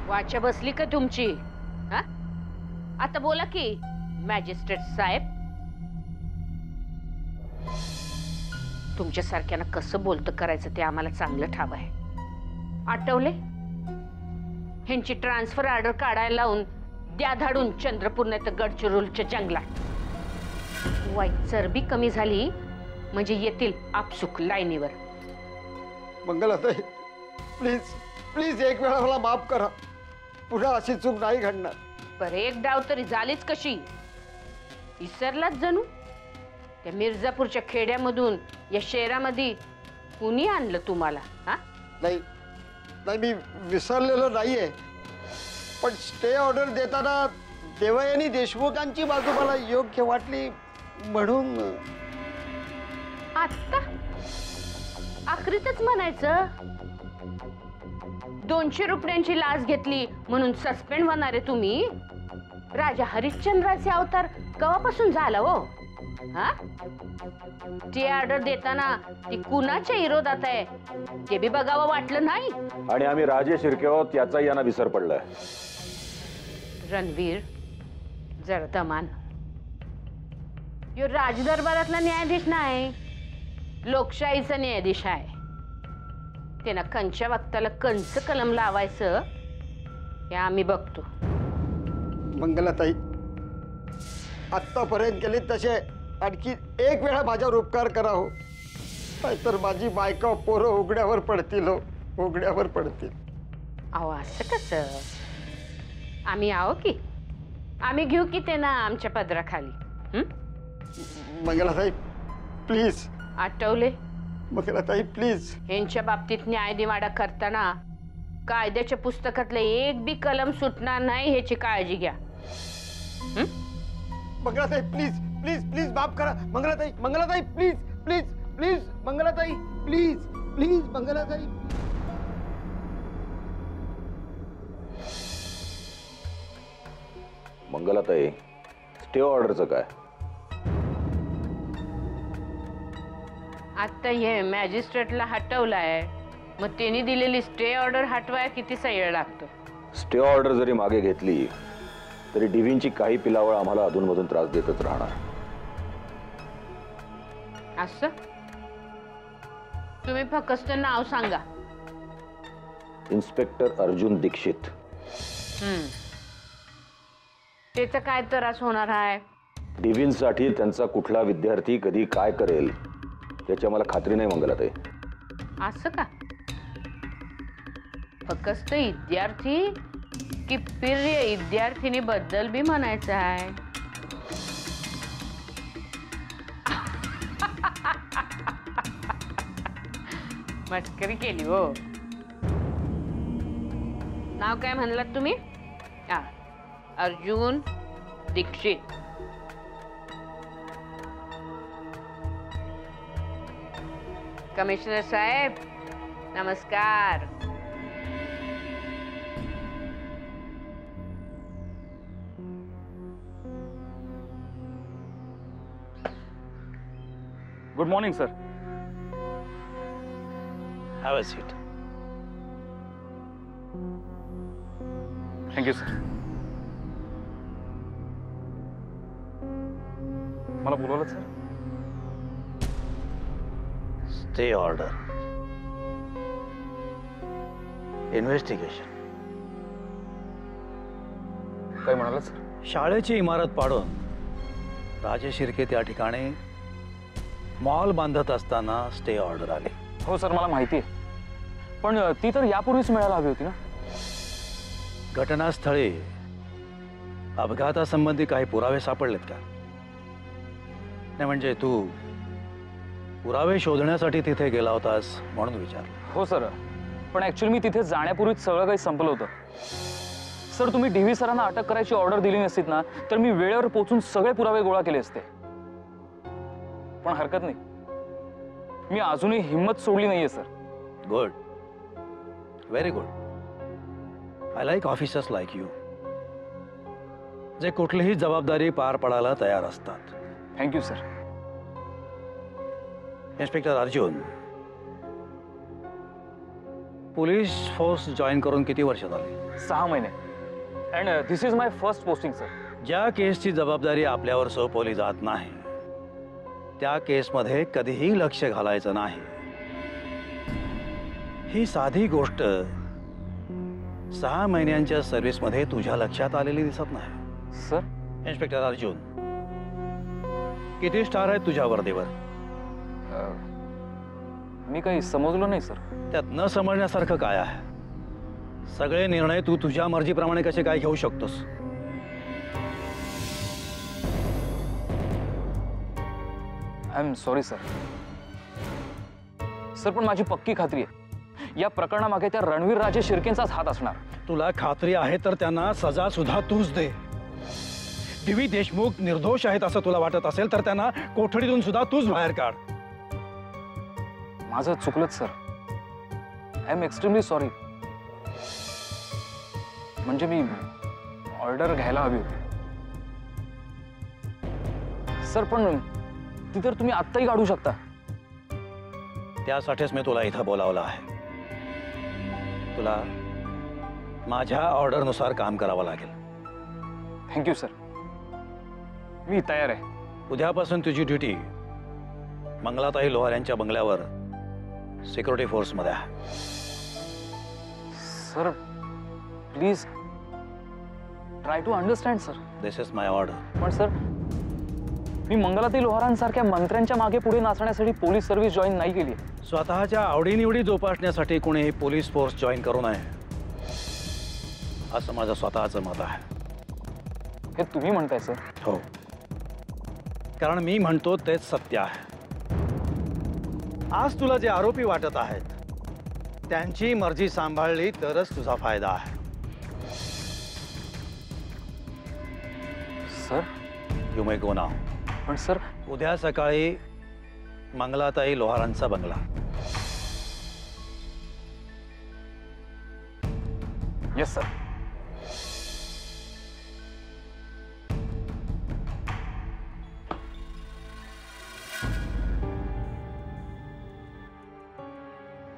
वाचा बसली का तुमची? हा? आता बोला की मॅजिस्ट्रेट साहेब. तुमच्यासारख्यानं कसं बोलतं करायचं ते आम्हाला चांगलं ठाव आहे. आठवले? ह्यांची ट्रान्सफर ऑर्डर काढायला लावून द्या धाडून चंद्रपूर नाही तर गडचिरोलीच्या जंगलात. वाईट चरबी कमी झाली म्हणजे येतील आपसुक लाईनीवर. मंगलाताई प्लीज प्लीज एक वेळा मला माफ करा. पुन्हा अशी चूक नाही घडणार. पर एक डाव तरी झालीच कशी? विसरलाच जणू. त्या मिर्जापूरच्या खेड्यामधून या शहरामध्ये कुणी आणलं तुम्हाला? हा? नाही नाही मी विसरलेलो नाहीये, पण स्टे ऑर्डर देताना देवयानी देशमुखांची बाजू मला योग्य वाटली म्हणून. आता आखरीतच म्हणायचं 200 रुपयांची लाच घेतली म्हणून सस्पेंड होणार आहे तुम्ही? राजा हरिश्चंद्राचे अवतार केव्हापासून झाला हो? हा? ती ऑर्डर देताना ती कुणाच्या विरोधात आहे ते बी बघावं वाटलं नाही? आणि आम्ही राजे शिर्के आहोत याचाही यांना विसर पडलाय. रणवीर जरा दमान. यो राजदरबारातला न्यायाधीश नाही, लोकशाहीचा न्यायाधीश आहे. त्यांना कंच्या वक्ताला कंच कलम लावायचं हे आम्ही बघतो. मंगलाताई आत्तापर्यंत केले तसे आणखी एक वेळा माझ्यावर उपकार करा हो, नाहीतर माझी बायका पोरं उघड्यावर पडतील हो, उघड्यावर पडतील. अहो असं कसं? आम्ही आहो की, आम्ही घेऊ की त्यांना आमच्या पदराखाली. मंगलाताई प्लीज. आठवले? मंगलाताई प्लीज. यांच्या बाबतीत न्यायनिवाडा करताना कायद्याच्या पुस्तकातले एक बी कलम सुटणार नाही ह्याची काळजी घ्या. मंगलाताई प्लीज प्लीज प्लीज माफ करा. Mangalatai Mangalatai please please please Mangalatai please please Mangalatai. Mangalatai stay ऑर्डरचं काय? आता हे मॅजिस्ट्रेटला हटवलाय, मग त्यांनी दिलेली स्टे ऑर्डर हटवाय किती वेळ लागतो? स्टे ऑर्डर जरी मागे घेतली तरी डिव्हींची काही पिलावळ आम्हाला अधूनमधून त्रास देतच राहणार. असं? तुम्ही फक्त नाव सांगा. इन्स्पेक्टर अर्जुन दीक्षित. त्याचा काय त्रास होणार आहे? डिव्हींसाठी त्यांचा कुठला विद्यार्थी कधी काय करेल याची आम्हाला खात्री नाही मंगलाताई. असं का? फक्त विद्यार्थी की प्रिय विद्यार्थिनी बद्दल बी म्हणायचं आहे? मस्करी केली हो. नाव काय म्हणलात तुम्ही? अर्जुन दीक्षित. कमिशनर साहेब नमस्कार. Good morning sir. Have a seat. Thank you sir. मला बोलवलं सर? Stay order. Investigation. काय म्हणाला सर? शाळेची इमारत पाडून राजे शिर्के त्या ठिकाणी मॉल बांधत असताना स्टे ऑर्डर आली. हो सर मला माहिती आहे, पण ती तर यापूर्वीच मिळायला हवी होती ना. घटनास्थळी अपघातासंबंधी काही पुरावे सापडलेत का? नाही म्हणजे तू पुरावे शोधण्यासाठी तिथे गेला होतास म्हणून विचारलं. हो सर, पण ऍक्च्युअली मी तिथे जाण्यापूर्वीच सगळं काही संपलं होतं. सर तुम्ही DV सरांना अटक करायची ऑर्डर दिली नसतीत ना तर मी वेळेवर पोहोचून सगळे पुरावे गोळा केले असते. पण हरकत नाही, मी अजूनही हिम्मत सोडली नाहीये sir. Good, very good. I like officers like you, जे कुठलीही जबाबदारी पार पाडायला तयार असतात. Thank you sir. Inspector Arjun, police force join करून किती वर्ष झाली? 6 महिने. And this is my first posting sir. ज्या केसची जबाबदारी आपल्यावर सोपवली जात नाही त्या केसमध्ये कधीही लक्ष घालायचं नाही. ही साधी गोष्ट 6 महिन्यांच्या सर्व्हिसमध्ये तुझ्या लक्षात आलेली दिसत नाही. सर इन्स्पेक्टर अर्जुन, किती स्टार आहेत तुझ्या वर्दीवर? मी काही समजलो नाही सर. त्यात न समजण्यासारखं काय आहे? सगळे निर्णय तू तुझ्या मर्जीप्रमाणे कसे काय घेऊ शकतोस? I am sorry sir. Sir पण माझी पक्की खात्री आहे या प्रकरणामागे त्या रणवीर राजे शिर्केंचाच हात असणार. तुला खात्री आहे तर त्यांना सजा सुद्धा तूच दे. दिवी देशमुख निर्दोष आहेत असं तुला वाटत असेल तर त्यांना कोठडीतून सुद्धा तूच बाहेर काढ. माझं चुकलंच sir. I am extremely sorry. म्हणजे मी ऑर्डर घ्यायला हवी होती सर, पण ती तर तुम्ही आत्ताही काढू शकता. त्यासाठीच मी तुला इथं बोलावलं आहे. तुला माझ्या ऑर्डरनुसार काम करावं लागेल. Thank you sir. मी तयार आहे. उद्यापासून तुझी ड्युटी मंगलाताई लोहार यांच्या बंगल्यावर सिक्युरिटी फोर्समध्ये आहे. Sir please try to understand sir. This is my order. पण सर मी मंगलाताई लोहारांसारख्या मंत्र्यांच्या मागे पुढे नाचण्यासाठी पोलीस सर्व्हिस जॉईन नाही केली. स्वतःच्या आवडीनिवडी जोपासण्यासाठी कोणीही पोलीस फोर्स जॉईन करू नये असं माझं स्वतःचं मत आहे. हे तुम्ही म्हणताय सर? हो, कारण मी म्हणतो तेच सत्य आहे. आज तुला जे आरोपी वाटत आहेत त्यांची मर्जी सांभाळली तरच तुझा फायदा आहे. Sir you may go now. पण सर उद्या सकाळी मंगलाताई लोहारांचा बंगला. Yes sir.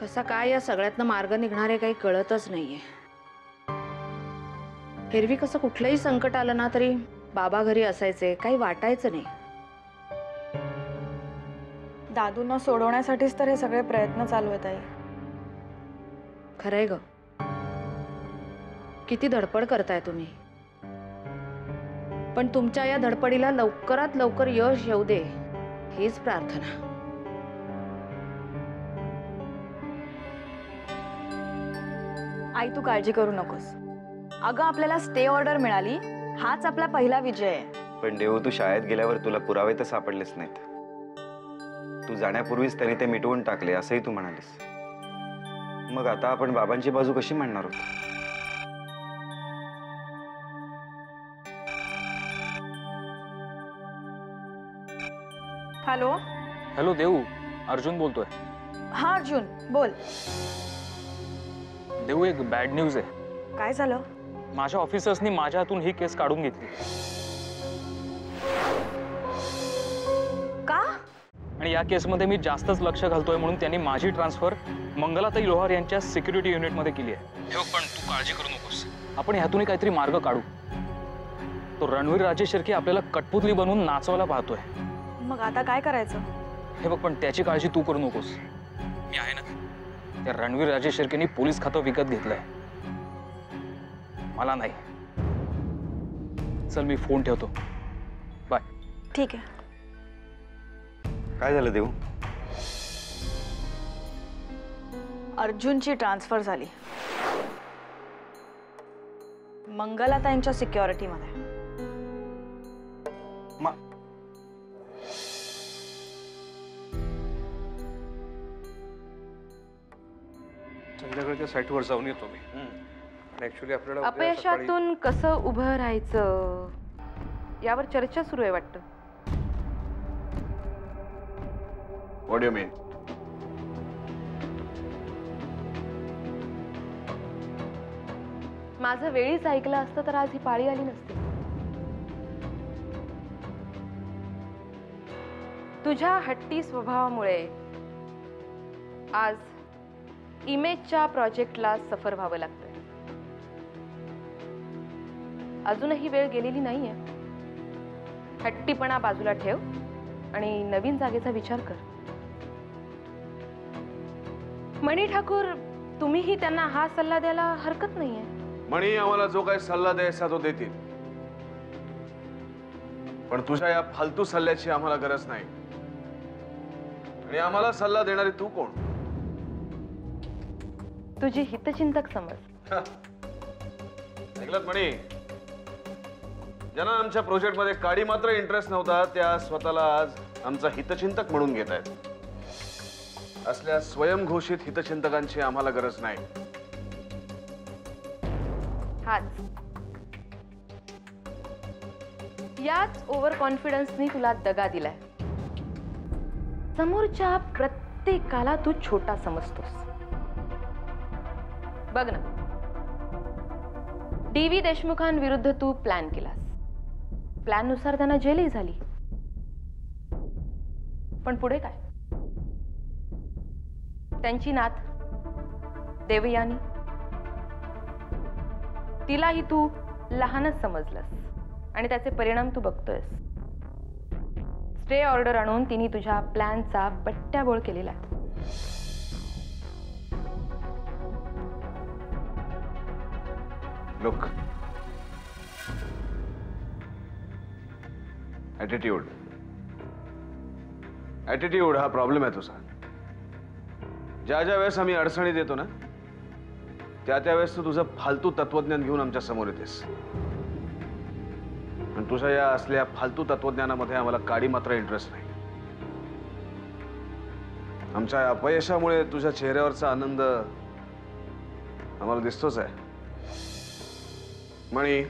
कसा काय या सगळ्यातनं मार्ग निघणार आहे काही कळतच नाहीये. एरवी कसं कुठलंही संकट आलं ना तरी बाबा घरी असायचे, काही वाटायचं नाही. दादूंना सोडवण्यासाठीच तर हे सगळे प्रयत्न चालू आहेत आई. खरंय ग, किती धडपड करताय तुम्ही. पण तुमच्या या धडपडीला लवकरात लवकर यश येऊ दे हीच प्रार्थना. आई तू काळजी करू नकोस. अगं आपल्याला स्टे ऑर्डर मिळाली, हाच आपला पहिला विजय आहे. पण देऊ, तू शाळेत गेल्यावर तुला पुरावे तर सापडलेच नाहीत. तू जाण्यापूर्वीच त्यांनी ते मिटवून टाकले असंही तू म्हणालीस. मग आता आपण बाबांची बाजू कशी मांडणार आहोत? हॅलो. हॅलो देऊ, अर्जुन बोलतोय. हा अर्जुन बोल. देऊ एक बॅड न्यूज आहे. काय झालं? माझ्या ऑफिसर्सनी माझ्या हातून ही केस काढून घेतली. का? आणि या केसमध्ये मी जास्तच लक्ष घालतोय म्हणून त्यांनी माझी ट्रान्सफर मंगलाताई लोहार यांच्या सिक्युरिटी युनिटमध्ये केली आहे. पण तू काळजी करू नकोस, आपण ह्यातूनही काहीतरी मार्ग काढू. तो रणवीर राजे शिर्के आपल्याला कठपुतली बनवून नाचवायला पाहतोय. मग आता काय करायचं? हे बघ, पण त्याची काळजी तू करू नकोस. मी आहे ना. त्या रणवीर राजे शिर्केनी पोलीस खातं विकत घेतलंय, मला नाही. चल मी फोन ठेवतो. बाय. ठीक आहे. काय झालं देऊ? अर्जुनची ट्रान्सफर झाली मंगलाताईंच्या सिक्युरिटीमध्ये. संध्याकाळच्या साईटवर जाऊन येतो मी. ऍक्च्युली आपल्याला उद्या अपयशातून कसं उभं राहायचं यावर चर्चा सुरू आहे वाटतं. सकाळी- What do you mean? माझं वेळीच ऐकलं असतं तर आज ही पाळी आली नसती. तुझ्या हट्टी स्वभावामुळे आज इमेजच्या प्रोजेक्टला सफर व्हावं लागतंय. अजूनही वेळ गेलेली नाहीये. हट्टीपणा बाजूला ठेव आणि नवीन जागेचा विचार कर. मणी ठाकूर, तुम्हीही त्यांना हा सल्ला द्यायला हरकत नाहीये. मणी आम्हाला जो काही सल्ला द्यायचा तो देतील, पण तुझ्या या फालतू सल्ल्याची आम्हाला गरज नाही. आणि आम्हाला सल्ला देणारी तू कोण? तुझी हितचिंतक समज. ऐकलत मणी, ज्यांना आमच्या प्रोजेक्टमध्ये काडी मात्र इंटरेस्ट नव्हता त्या स्वतःला आज आमचा हितचिंतक म्हणून घेत आहेत. असल्या स्वयंघोषित हितचिंतकांची आम्हाला गरज नाही. हाच याच ओव्हर कॉन्फिडन्सनी तुला दगा दिलाय. समोरच्या प्रत्येकाला तू छोटा समजतोस. बघ ना, DV देशमुखांविरुद्ध तू प्लॅन केलास. प्लॅन नुसार त्यांना जेलही झाली. पण पुढे काय? त्यांची नात देवयानी, तिलाही तू लहानच समजलंस आणि त्याचे परिणाम तू बघतोयस. स्टे ऑर्डर आणून तिने तुझ्या प्लॅनचा बट्ट्याबोळ केलेला आहे. लुक, ॲटिट्यूड हा प्रॉब्लेम आहे तुझा. ज्या ज्या वेळेस आम्ही अडचणीत येतो ना, त्या त्यावेळेस तू तुझं फालतू तत्वज्ञान घेऊन आमच्या समोर येतेस. पण तुझ्या या असल्या फालतू तत्वज्ञानामध्ये आम्हाला काडी मात्र इंटरेस्ट नाही. आमच्या अपयशामुळे तुझ्या चेहऱ्यावरचा आनंद आम्हाला दिसतोच आहे. मणी,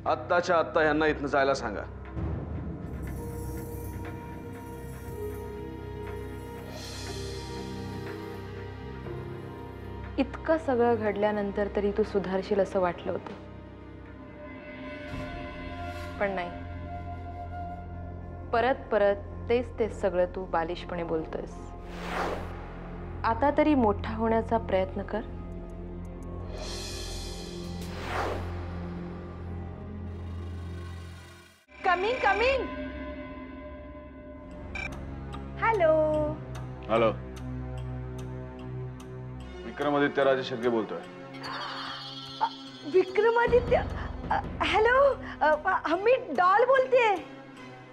आत्ताच्या आत्ता यांना इथनं जायला सांगा. इतकं सगळं घडल्यानंतर तरी तू सुधारशील असं वाटलं होतं, पण नाही. परत परत तेच तेच सगळं तू बालिशपणे बोलतोयस. आता तरी मोठा होण्याचा प्रयत्न कर. Coming coming. Hello. Hello, Vikramaditya Rajshirke बोलतोय. विक्रमादित्य? हॅलो, मी डॉल बोलतेय.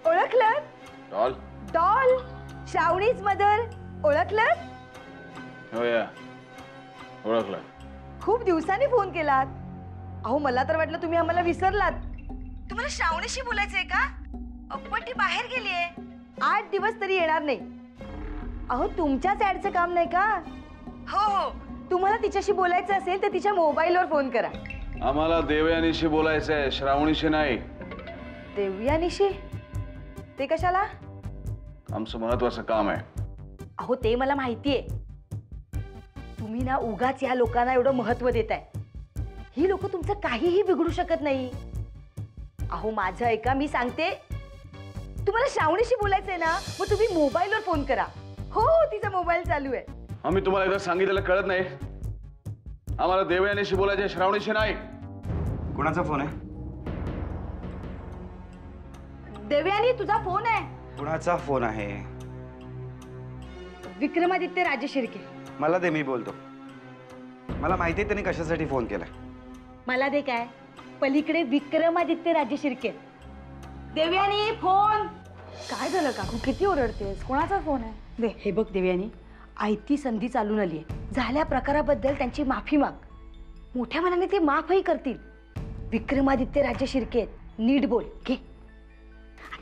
ओळखलं? डॉल? Doll, Shravani's mother. ओळखलं? हो या, ओळखलं. खूप दिवसांनी फोन केलात. अहो, मला तर वाटलं तुम्ही आम्हाला विसरलात. तुम्हाला श्रावणीशी बोलायचंय का? पण ती बाहेर गेलीये. 8 दिवस तरी येणार नाही. अहो, तुमच्याच ऍडचं काम नाही का? हो हो, तुम्हाला तिच्याशी बोलायचं असेल तर तिच्या मोबाईलवर फोन करा. आम्हाला देवयानीशी बोलायचंय, श्रावणीशी नाही. देवयानीशी? ते कशाला? आमचं महत्वाचं काम आहे. अहो, ते मला माहितीये. तुम्ही ना उगाच या लोकांना एवढं महत्व देताय. ही लोक तुमचं काहीही बिघडू शकत नाही. अहो, माझं ऐका, मी सांगते. तुम्हाला श्रावणीशी बोलायचंय ना, मग तुम्ही मोबाईलवर फोन करा. हो हो, तिचा मोबाईल चालू आहे. आम्ही तुम्हाला एकदा सांगितलेलं कळत नाही? आम्हाला देवयानीशी बोलायचंय, श्रावणीशी नाही. कुणाचा फोन आहे? देवयानी, तुझा फोन आहे. कुणाचा फोन आहे? विक्रमादित्य राजशिर्के. मला दे, मी बोलतो. मला माहिती आहे त्यांनी कशासाठी फोन केलाय. मला दे. काय पलीकडे विक्रमादित्य राजशिर्के. देवयानी, फोन. काय झालं काकू, किती ओरडतेस? कोणाचा फोन आहे? दे. हे बघ देवयानी, आयती संधी चालून आली आहे. झाल्या प्रकाराबद्दल त्यांची माफी माग. मोठ्या मनाने ते माफही करतील. विक्रमादित्य राजशिर्के, नीट बोल. घे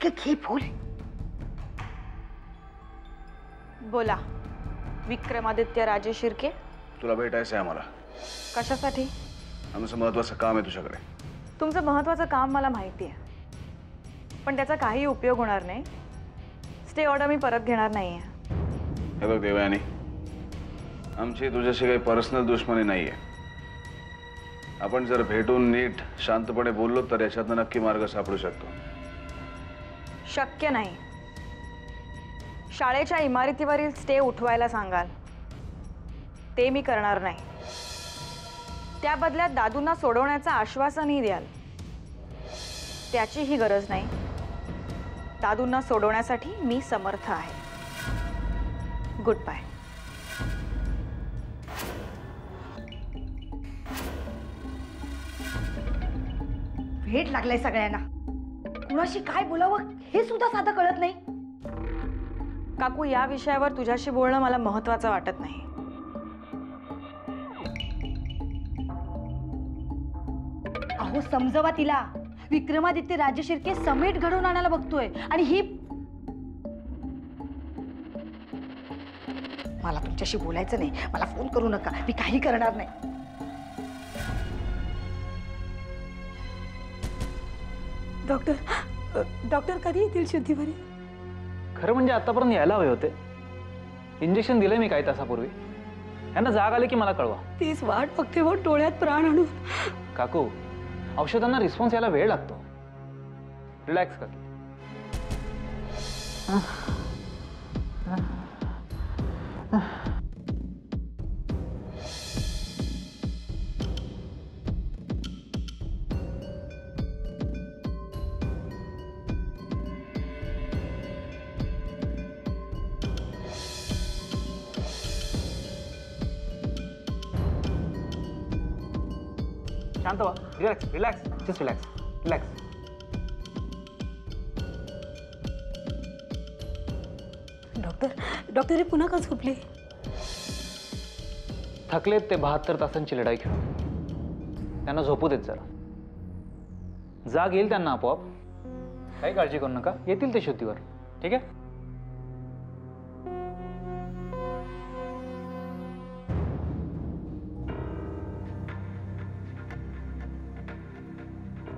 घे बोल. बोला. विक्रमादित्य राजशिर्के. तुला भेटायचंय आम्हाला. कशासाठी? आमचं महत्वाचं काम आहे तुझ्याकडे. तुमचं महत्वाचं काम मला माहिती आहे, पण त्याचा काही उपयोग होणार नाही. स्टे ऑर्डर मी परत घेणार नाहीये. हे बघ देवयानी, आमची तुझ्याशी काही पर्सनल दुश्मनी नाहीये. आपण जर भेटून नीट शांतपणे बोललो तर याच्यातनं नक्की मार्ग सापडू शकतो. शक्य नाही. शाळेच्या इमारतीवरील स्टे उठवायला सांगाल. ते मी करणार नाही. त्या बदल्यात दादूंना सोडवण्याचं आश्वासनही द्याल. त्याचीही गरज नाही. दादूंना सोडवण्यासाठी मी समर्थ आहे. Good bye. भेट लागलाय सगळ्यांना. कुणाशी काय बोलावं हे सुद्धा साधं कळत नाही. काकू, या विषयावर तुझ्याशी बोलणं मला महत्वाचं वाटत नाही. अहो समजवा तिला. विक्रमादित्य राजे शिर्के समेट घडवून आणायला बघतोय आणि ही. मला तुमच्याशी बोलायचं नाही. मला फोन करू नका. मी काही करणार नाही. डॉक्टर कधी येतील शुद्धीवरी? खरं म्हणजे आतापर्यंत यायला हवे होते. इंजेक्शन दिलंय मी काही तासापूर्वी. यांना जाग आली की मला कळवा. तीच वाट बघते हो, डोळ्यात प्राण आणून. काकू, औषधांना रिस्पॉन्स यायला वेळ लागतो. रिलॅक्स कर. शांत व्हा. Relax relax just relax relax. Doctor हे पुन्हा का झोपले? थकलेत ते 72 तासांची लढाई खेळून. त्यांना झोपू देत जरा. जाग येईल त्यांना आपोआप. काही काळजी करू नका. येतील ते शुद्धीवर. ठीक आहे.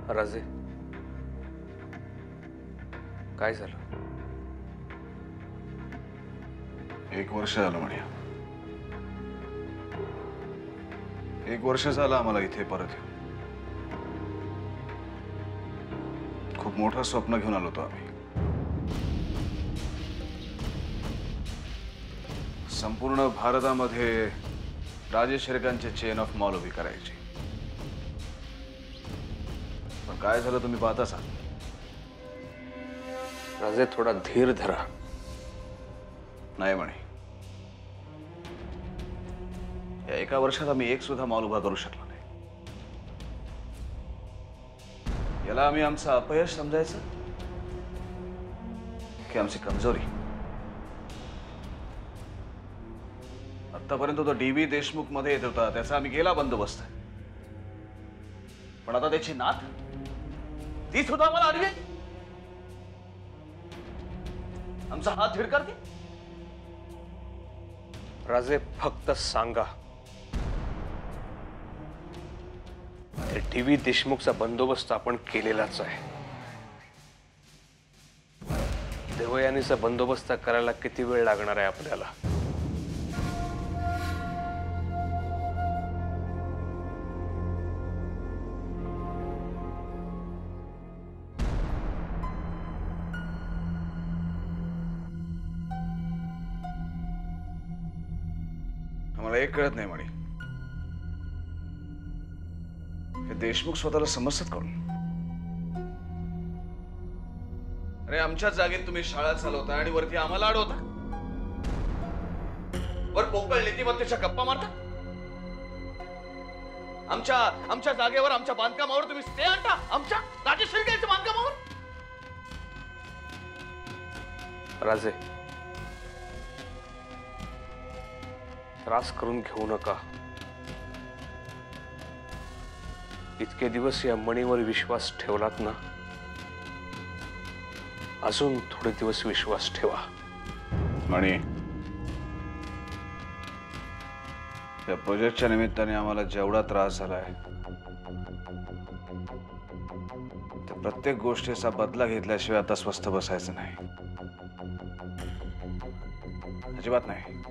राजे, काय झालं? 1 वर्ष झालं म्हणे. 1 वर्ष झालं आम्हाला इथे परत येऊन. खूप मोठं स्वप्न घेऊन आलो होतो आम्ही. संपूर्ण भारतामध्ये राजे शिर्कांचे चेन ऑफ मॉल उभी करायची. पण काय झालं तुम्ही पाहताच आहात. राजे, थोडा धीर धरा. नाही म्हणे. या 1 वर्षात आम्ही एक सुद्धा मॉल उभा करू शकलो नाही. याला आम्ही आमचं अपयश समजायचं की आमची कमजोरी? आतापर्यंत तो DV देशमुख मध्ये येत होता, त्याचा आम्ही केला बंदोबस्त. पण आता त्याची नात ती सुद्धा आम्हाला आली आहे. आमचा हात धिडकारते. राजे, फक्त सांगा. DV देशमुखचा बंदोबस्त आपण केलेलाच आहे. देवयानीचा बंदोबस्त करायला किती वेळ लागणार आहे आपल्याला? आम्हाला एक कळत नाही म्हणे. हे देशमुख स्वतःला समजतात करून. अरे आमच्या जागेत तुम्ही शाळा चालवता आणि वरती आम्हाला अडवता. वर पोकळ नीतिमत्तेच्या गप्पा मारता. आमच्या जागेवर, आमच्या बांधकामावर तुम्ही स्टे आणता. आमच्या राजे शिर्केच्या बांधकामावर. राजे, त्रास करून घेऊ नका. इतके दिवस या मणीवर विश्वास ठेवलात ना, अजून थोडे दिवस विश्वास ठेवा. मणी, या प्रोजेक्टच्या निमित्ताने आम्हाला जेवढा त्रास झालाय त्या प्रत्येक गोष्टीचा बदला घेतल्याशिवाय आता स्वस्थ बसायचं नाही. अजिबात नाही.